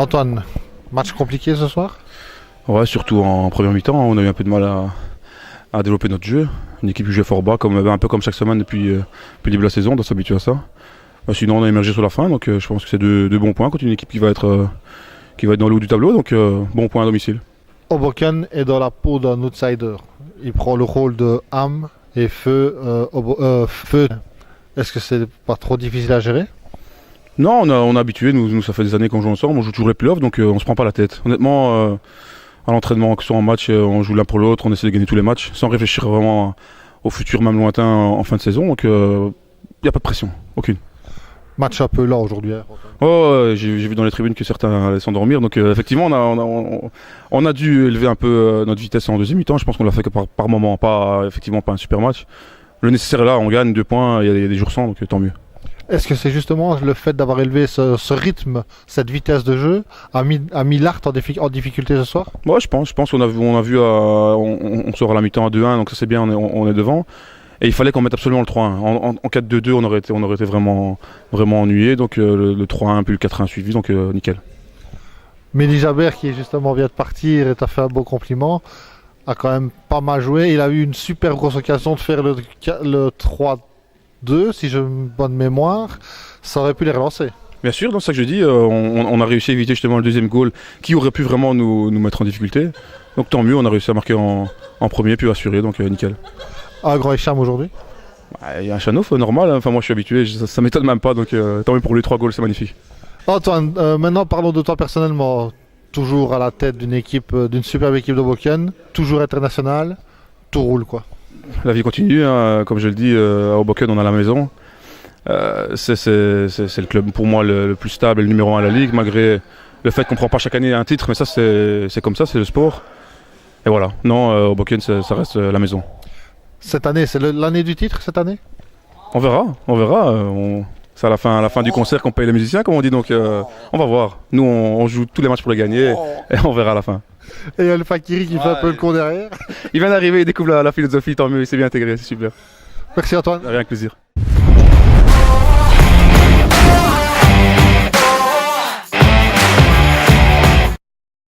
Antoine, match compliqué ce soir? Ouais, surtout en première mi-temps, on a eu un peu de mal à développer notre jeu. Une équipe qui joue fort bas, un peu comme chaque semaine depuis le début de la saison, on doit s'habituer à ça. Sinon, on a émergé sur la fin, donc je pense que c'est deux bons points contre une équipe qui va être dans le haut du tableau, donc bon point à domicile. Hoboken est dans la peau d'un outsider. Il prend le rôle de Ham et Feu. Feu. Est-ce que c'est pas trop difficile à gérer? Non, on est habitué, nous ça fait des années qu'on joue ensemble, on joue toujours les playoffs, donc on se prend pas la tête. Honnêtement, à l'entraînement, que ce soit en match, on joue l'un pour l'autre, on essaie de gagner tous les matchs, sans réfléchir vraiment au futur, même lointain, en fin de saison, donc il n'y a pas de pression, aucune. Match un peu là aujourd'hui. Hein, j'ai vu dans les tribunes que certains allaient s'endormir, donc effectivement on a dû élever un peu notre vitesse en deuxième mi-temps, je pense qu'on l'a fait que par moment, effectivement pas un super match. Le nécessaire est là, on gagne 2 points, il y a des jours sans, donc tant mieux. Est-ce que c'est justement le fait d'avoir élevé ce rythme, cette vitesse de jeu, a mis l'Art en difficulté ce soir? Ouais, je pense qu'on a vu, on sort à la mi-temps à 2-1, donc ça c'est bien, on est devant. Et il fallait qu'on mette absolument le 3-1. En 4-2-2, on aurait été vraiment ennuyé, donc le 3-1 puis le 4-1 suivi, donc nickel. Mehdi Jabber, qui justement vient de partir et t'a fait un beau compliment, a quand même pas mal joué. Il a eu une super grosse occasion de faire le 3-2, si j'ai une bonne mémoire. Ça aurait pu les relancer. Bien sûr, dans ce que je dis, on a réussi à éviter justement le deuxième goal qui aurait pu vraiment nous mettre en difficulté. Donc tant mieux, on a réussi à marquer en premier puis assurer, donc nickel. Un grand écham aujourd'hui? Il y a un Chanouf normal, hein. Enfin moi je suis habitué, ça m'étonne même pas, donc tant mieux pour les 3 goals, c'est magnifique. Antoine, maintenant parlons de toi personnellement. Toujours à la tête d'une équipe, d'une superbe équipe de Hoboken, toujours international, tout roule quoi. La vie continue, hein. Comme je le dis, à Hoboken on a la maison. C'est le club pour moi le plus stable et le numéro 1 à la ligue, malgré le fait qu'on ne prend pas chaque année un titre, mais ça c'est comme ça, c'est le sport. Et voilà, non, Hoboken ça reste la maison. Cette année, c'est l'année du titre cette année? On verra. C'est à la fin du concert qu'on paye les musiciens, comme on dit, donc on va voir. Nous on joue tous les matchs pour les gagner et on verra à la fin. Et il y a le Fakiri qui fait un peu le con derrière. Il vient d'arriver, il découvre la philosophie, tant mieux, il s'est bien intégré, c'est super. Merci Antoine. Avec plaisir.